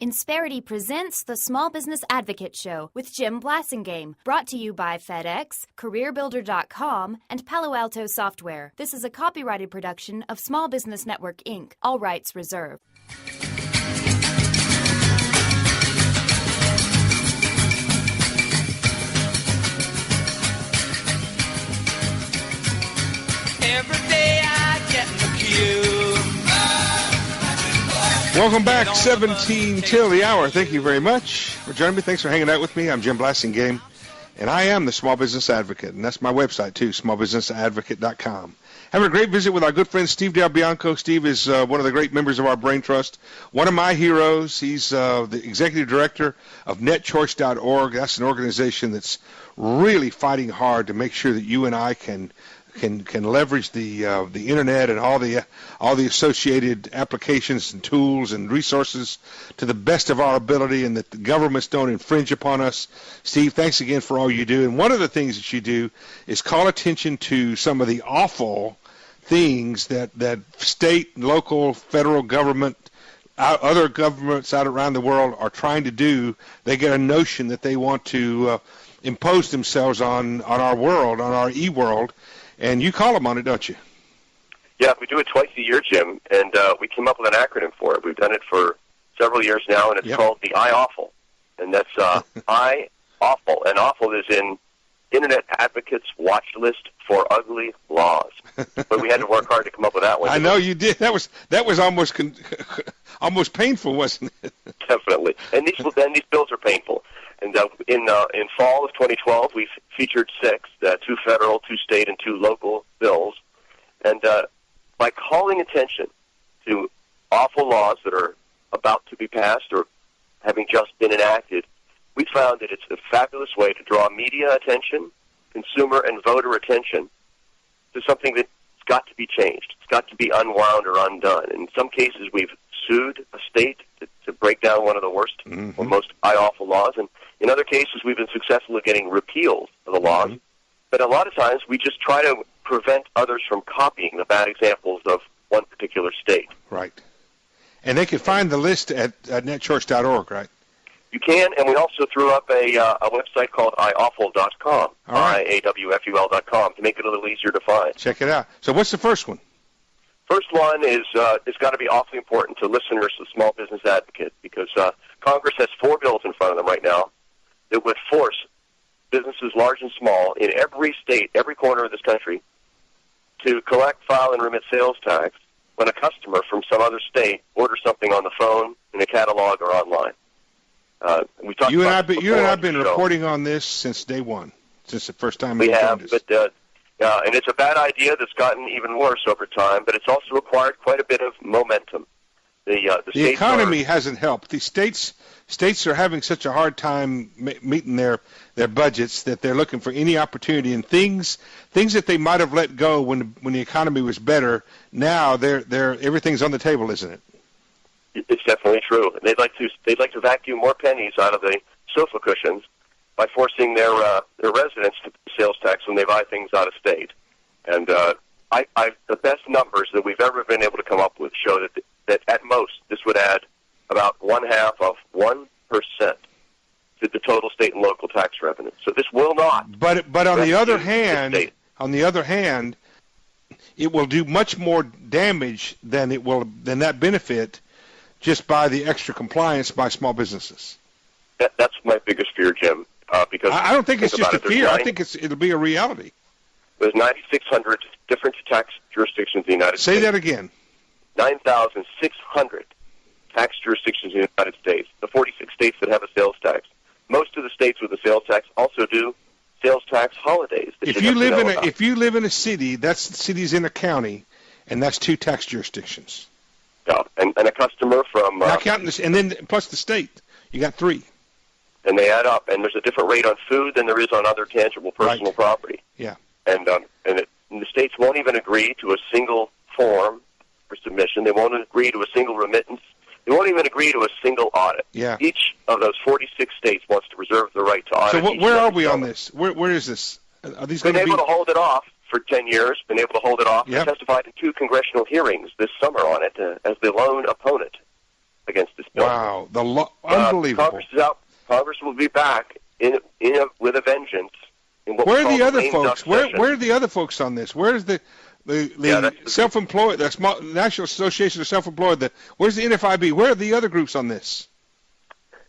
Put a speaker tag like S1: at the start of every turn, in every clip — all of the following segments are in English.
S1: Insperity presents the Small Business Advocate Show with Jim Blasingame, brought to you by FedEx, CareerBuilder.com, and Palo Alto Software. This is a copyrighted production of Small Business Network, Inc., all rights reserved.
S2: Every day I get in the queue.
S3: Welcome back, 17 till the hour. Thank you very much for joining me. Thanks for hanging out with me. I'm Jim Blasingame, and I am the Small Business Advocate, and that's my website, too, smallbusinessadvocate.com. Having a great visit with our good friend Steve DelBianco. Steve is one of the great members of our Brain Trust, one of my heroes. He's the executive director of netchoice.org. That's an organization that's really fighting hard to make sure that you and I can leverage the internet and all the associated applications and tools and resources to the best of our ability, and that the governments don't infringe upon us. Steve, thanks again for all you do. And one of the things that you do is call attention to some of the awful things that state, local, federal government, other governments out around the world are trying to do. They get a notion that they want to impose themselves on our world, on our e-world. And you call them on it, don't you?
S4: Yeah, we do it twice a year, Jim, and we came up with an acronym for it. We've done it for several years now, and it's called the I-Awful. And that's I-Awful. And awful is in Internet Advocates Watch List for Ugly Laws. But we had to work hard to come up with that one.
S3: I know you did. That was almost almost painful, wasn't it?
S4: Definitely. And these bills are painful. And in fall of 2012, we featured 6, 2 federal, 2 state, and 2 local bills. And by calling attention to awful laws that are about to be passed or having just been enacted, we found that it's a fabulous way to draw media attention, consumer and voter attention to something that's got to be changed. It's got to be unwound or undone. In some cases, we've sued a state to break down one of the worst or most awful laws, and in other cases, we've been successful at getting repeals of the laws. But a lot of times, we just try to prevent others from copying the bad examples of one particular state.
S3: Right. And they can find the list at netchoice.org, right?
S4: You can, and we also threw up a website called iawful.com, IAWFUL.com, to make it a little easier to find.
S3: Check it out. So what's the first one?
S4: First one is it's got to be awfully important to listeners of Small Business Advocate, because Congress has 4 bills in front of them right now that would force businesses large and small in every state, every corner of this country, to collect, file, and remit sales tax when a customer from some other state orders something on the phone, in a catalog, or online.
S3: You and I have been reporting on this since day one, since the first time
S4: we have, but and it's a bad idea that's gotten even worse over time, but it's also acquired quite a bit of momentum. The
S3: economy hasn't helped. The states are having such a hard time meeting their budgets that they're looking for any opportunity, and things that they might have let go when the economy was better. Now everything's on the table, isn't it?
S4: It's definitely true. They'd like to vacuum more pennies out of the sofa cushions by forcing their residents to pay sales tax when they buy things out of state. And the best numbers that we've ever been able to come up with show that at most this would add about 0.5% to the total state and local tax revenue. So this will not.
S3: But on the other hand, it will do much more damage than that benefit just by the extra compliance by small businesses.
S4: That's my biggest fear, Jim. Because
S3: I don't think it's just a fear. I think it'll be a reality.
S4: There's 9,600 different tax jurisdictions in the United States.
S3: Say that again.
S4: 9,600 tax jurisdictions in the United States, the 46 states that have a sales tax. Most of the states with a sales tax also do sales tax holidays.
S3: If you live in a city, the city's in a county, and that's 2 tax jurisdictions.
S4: Yeah, and a customer from
S3: not counting this, and then plus the state, you got 3.
S4: And they add up, and there's a different rate on food than there is on other tangible personal property.
S3: Yeah.
S4: And the states won't even agree to a single form for submission. They won't agree to a single remittance. They won't even agree to a single audit.
S3: Yeah.
S4: Each of those 46 states wants to reserve the right to audit.
S3: So where are we on this? Where is this? Are these
S4: been able to hold it off for 10 years, been able to hold it off.
S3: Yep.
S4: Testified in 2 congressional hearings this summer on it as the lone opponent. against this bill.
S3: Wow, unbelievable.
S4: Congress will be back with a vengeance.
S3: Where are the other folks? Where are the other folks on this? Where's the self-employed, the National Association of Self-Employed? Where's the NFIB? Where are the other groups on this?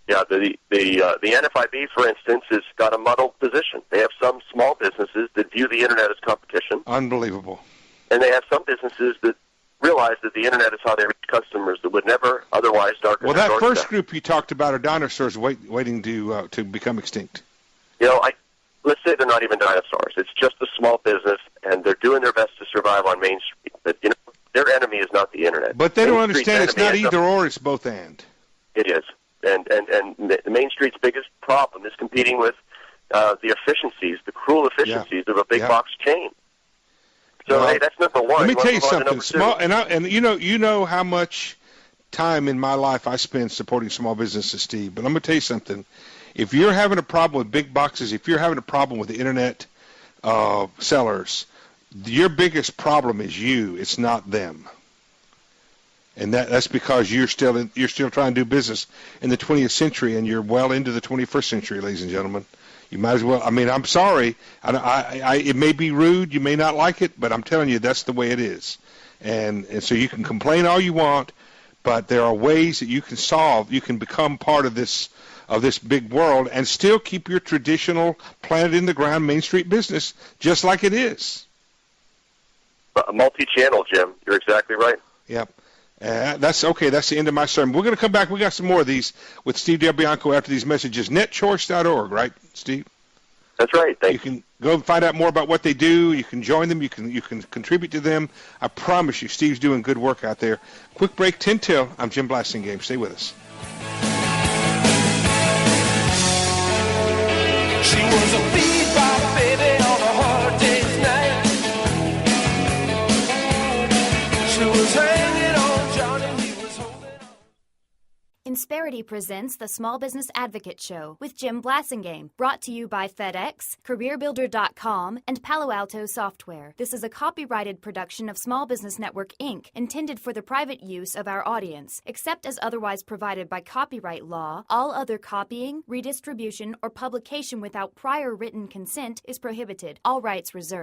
S4: Yeah, the NFIB, for instance, has got a muddled position. They have some small businesses that view the Internet as competition.
S3: Unbelievable.
S4: And they have some businesses that realize that the Internet is how they reach customers that would never otherwise darken their doorstep.
S3: Well, that first group you talked about are dinosaurs waiting to become extinct.
S4: Let's say they're not even dinosaurs. It's just a small business, and they're doing their best to survive on Main Street. But, their enemy is not the Internet.
S3: But they don't understand it's not either or, it's both and.
S4: It is. And Main Street's biggest problem is competing with the efficiencies, the cruel efficiencies of a big box chain. So, hey, that's number one.
S3: Let me tell you something. You know how much time in my life I spend supporting small businesses, Steve. But I'm going to tell you something. If you're having a problem with big boxes, if you're having a problem with the Internet sellers, your biggest problem is you. It's not them. And that's because you're still trying to do business in the 20th century, and you're well into the 21st century, ladies and gentlemen. You might as well. I mean, I'm sorry. It may be rude. You may not like it, but I'm telling you, that's the way it is. And so you can complain all you want, but there are ways that you can solve. You can become part of this big world and still keep your traditional planted in the ground Main Street business just like it is.
S4: Multi-channel, Jim. You're exactly right.
S3: Yep. That's okay. That's the end of my sermon. We're going to come back. We got some more of these with Steve DelBianco after these messages. Netchoice.org, right, Steve?
S4: That's right.
S3: You can go and find out more about what they do. You can join them. You can contribute to them. I promise you, Steve's doing good work out there. Quick break, 10 till. I'm Jim Blasingame. Stay with us.
S2: She was a bebop baby on a hard day's night. She was hanging on Johnny, he was holding on.
S1: Insperity presents the Small Business Advocate Show with Jim Blasingame, brought to you by FedEx, CareerBuilder.com, and Palo Alto Software. This is a copyrighted production of Small Business Network, Inc., intended for the private use of our audience. Except as otherwise provided by copyright law, all other copying, redistribution, or publication without prior written consent is prohibited. All rights reserved.